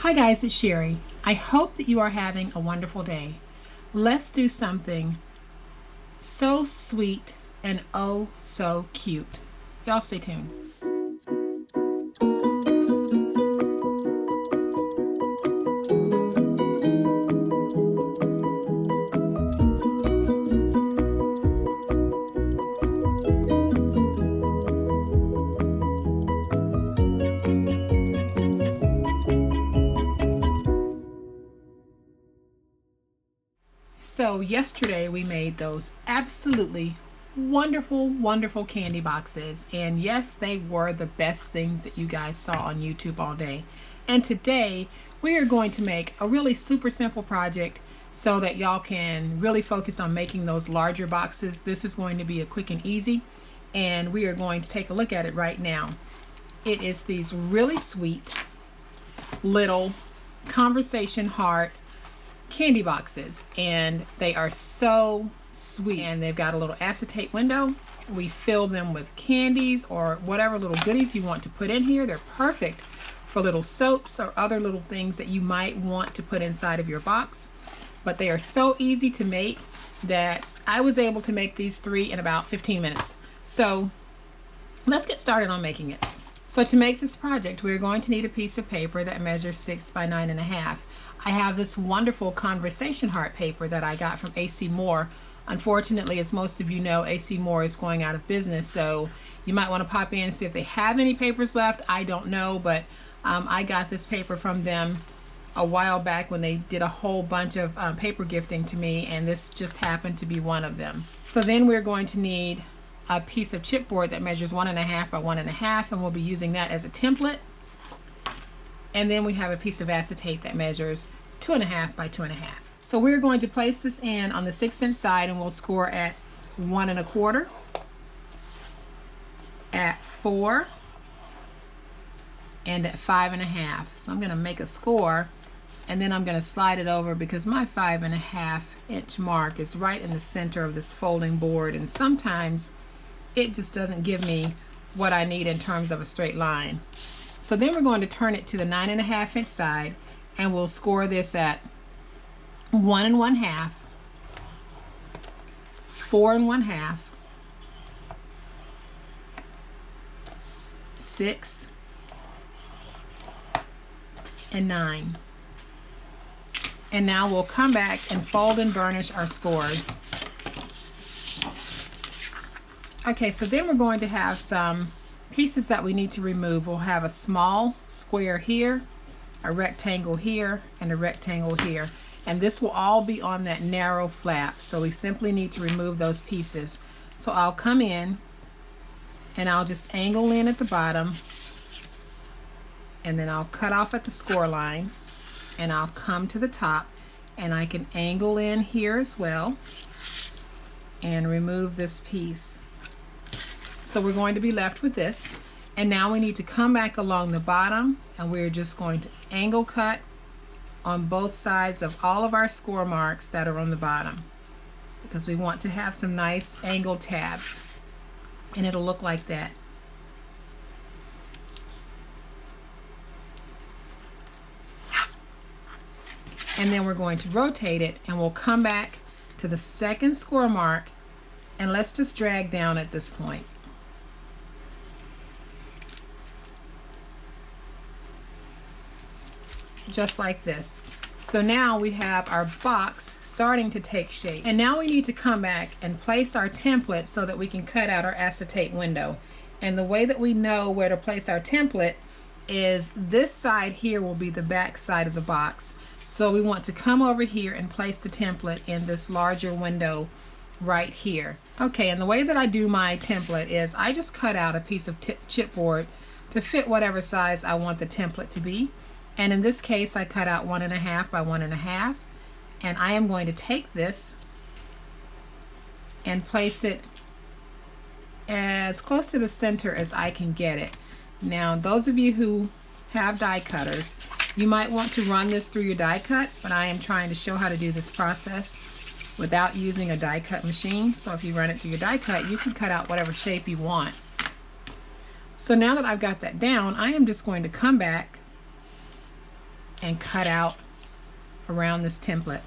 Hi guys, it's Sherry. I hope that you are having a wonderful day. Let's do something so sweet and oh so cute. Y'all stay tuned. So yesterday we made those absolutely wonderful candy boxes, and yes, they were the best things that you guys saw on YouTube all day. And today we are going to make a really super simple project so that y'all can really focus on making those larger boxes. This is going to be a quick and easy, and we are going to take a look at it right now. It is these really sweet little conversation heart candy boxes, and they are so sweet, and they've got a little acetate window. We fill them with candies or whatever little goodies you want to put in here. They're perfect for little soaps or other little things that you might want to put inside of your box, but they are so easy to make that I was able to make these 3 in about 15 minutes. So let's get started on making it. So to make this project, we're going to need a piece of paper that measures 6 by 9.5. I have this wonderful conversation heart paper that I got from AC Moore. Unfortunately, as most of you know, AC Moore is going out of business, so you might want to pop in and see if they have any papers left. I don't know, but I got this paper from them a while back when they did a whole bunch of paper gifting to me, and this just happened to be one of them. So then we're going to need a piece of chipboard that measures 1.5 by 1.5, and we'll be using that as a template. And then we have a piece of acetate that measures 2.5 by 2.5. So we're going to place this in on the 6-inch side, and we'll score at 1 1/4, at 4, and at 5.5. So I'm going to make a score, and then I'm going to slide it over because my 5.5-inch mark is right in the center of this folding board, and sometimes it just doesn't give me what I need in terms of a straight line. So then we're going to turn it to the 9.5-inch side, and we'll score this at 1 1/2, 4 1/2, 6, and 9. And now we'll come back and fold and burnish our scores. Okay, so then we're going to have some pieces that we need to remove. We'll have a small square here, a rectangle here, and a rectangle here, and this will all be on that narrow flap, so we simply need to remove those pieces. So I'll come in and I'll just angle in at the bottom, and then I'll cut off at the score line, and I'll come to the top, and I can angle in here as well and remove this piece. So we're going to be left with this, and now we need to come back along the bottom, and we're just going to angle cut on both sides of all of our score marks that are on the bottom, because we want to have some nice angled tabs, and it'll look like that. And then we're going to rotate it, and we'll come back to the second score mark, and let's just drag down at this point. Just like this. So now we have our box starting to take shape, and now we need to come back and place our template so that we can cut out our acetate window. And the way that we know where to place our template is this side here will be the back side of the box, so we want to come over here and place the template in this larger window right here. Okay, and the way that I do my template is I just cut out a piece of chipboard to fit whatever size I want the template to be. And in this case, I cut out 1.5 by 1.5, and I am going to take this and place it as close to the center as I can get it. Now, those of you who have die cutters, you might want to run this through your die cut, but I am trying to show how to do this process without using a die cut machine. So if you run it through your die cut, you can cut out whatever shape you want. So now that I've got that down, I am just going to come back and cut out around this template.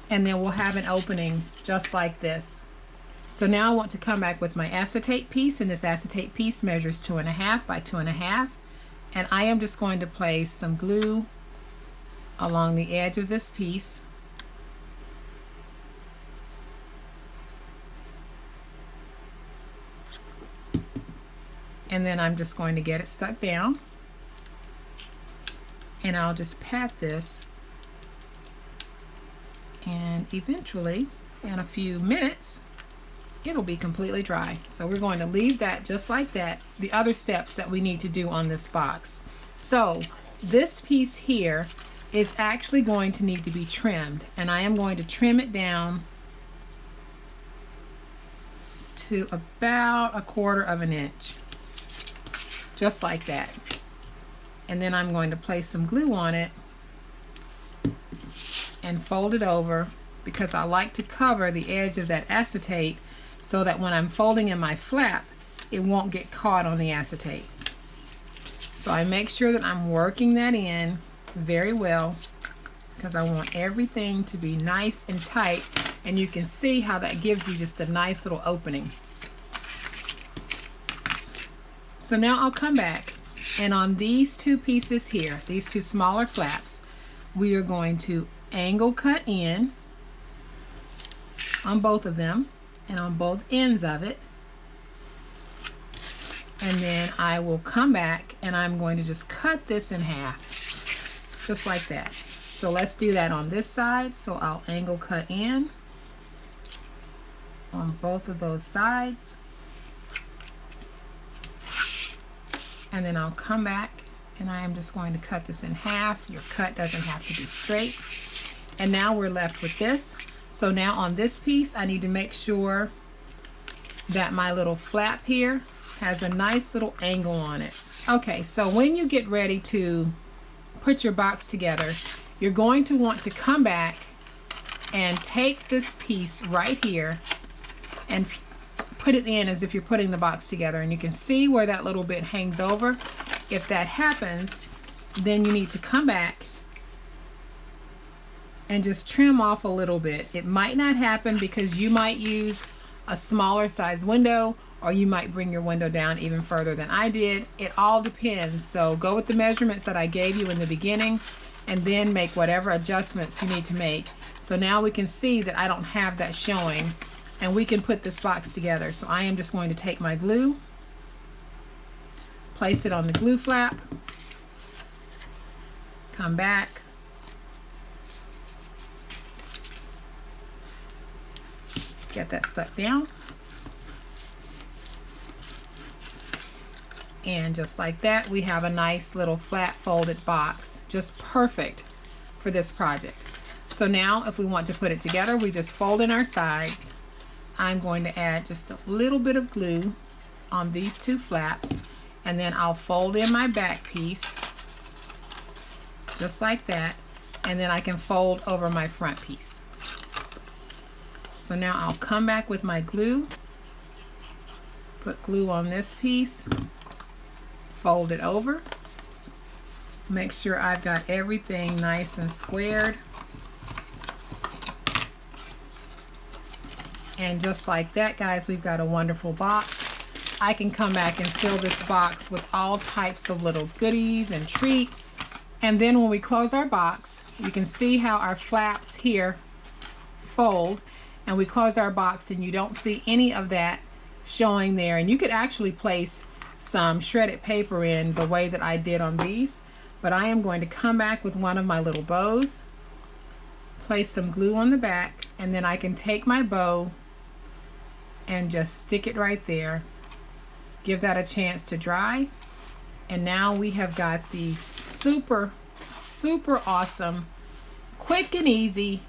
And then we'll have an opening just like this. So now I want to come back with my acetate piece, and this acetate piece measures 2.5 by 2.5. And I am just going to place some glue along the edge of this piece. And then I'm just going to get it stuck down. And I'll just pat this. And eventually, in a few minutes, it'll be completely dry. So we're going to leave that just like that. The other steps that we need to do on this box. So this piece here is actually going to need to be trimmed, and I am going to trim it down to about 1/4 inch, just like that. And then I'm going to place some glue on it and fold it over, because I like to cover the edge of that acetate so that when I'm folding in my flap, it won't get caught on the acetate. So I make sure that I'm working that in very well, because I want everything to be nice and tight, and you can see how that gives you just a nice little opening. So now I'll come back, and on these two pieces here, these two smaller flaps, we are going to angle cut in on both of them and on both ends of it. And then I will come back and I'm going to just cut this in half, just like that. So let's do that on this side. So I'll angle cut in on both of those sides. And then I'll come back and I am just going to cut this in half. Your cut doesn't have to be straight. And now we're left with this. So now on this piece, I need to make sure that my little flap here has a nice little angle on it. Okay, so when you get ready to put your box together, you're going to want to come back and take this piece right here and put it in as if you're putting the box together. And you can see where that little bit hangs over. If that happens, then you need to come back and just trim off a little bit. It might not happen because you might use a smaller size window, or you might bring your window down even further than I did. It all depends. So go with the measurements that I gave you in the beginning, and then make whatever adjustments you need to make. So now we can see that I don't have that showing, and we can put this box together. So I am just going to take my glue, place it on the glue flap, come back, get that stuck down, and just like that, we have a nice little flat folded box, just perfect for this project. So now if we want to put it together, we just fold in our sides. I'm going to add just a little bit of glue on these two flaps, and then I'll fold in my back piece just like that, and then I can fold over my front piece. So now I'll come back with my glue, put glue on this piece, fold it over, make sure I've got everything nice and squared, and just like that, guys, we've got a wonderful box. I can come back and fill this box with all types of little goodies and treats. And then when we close our box, you can see how our flaps here fold, and we close our box and you don't see any of that showing there. And you could actually place some shredded paper in the way that I did on these, but I am going to come back with one of my little bows, place some glue on the back, and then I can take my bow and just stick it right there, give that a chance to dry. And now we have got these super awesome, quick and easy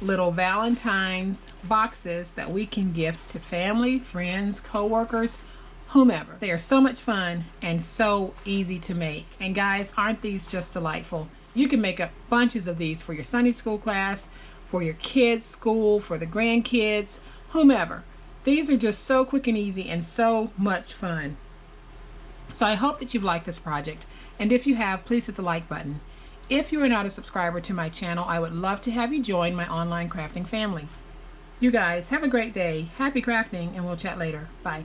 little Valentine's boxes that we can gift to family, friends, co-workers, whomever. They are so much fun and so easy to make. And guys, aren't these just delightful? You can make up bunches of these for your Sunday school class, for your kids' school, for the grandkids, whomever. These are just so quick and easy and so much fun. So I hope that you've liked this project, and if you have, please hit the like button. If you are not a subscriber to my channel, I would love to have you join my online crafting family. You guys have a great day, happy crafting, and we'll chat later. Bye.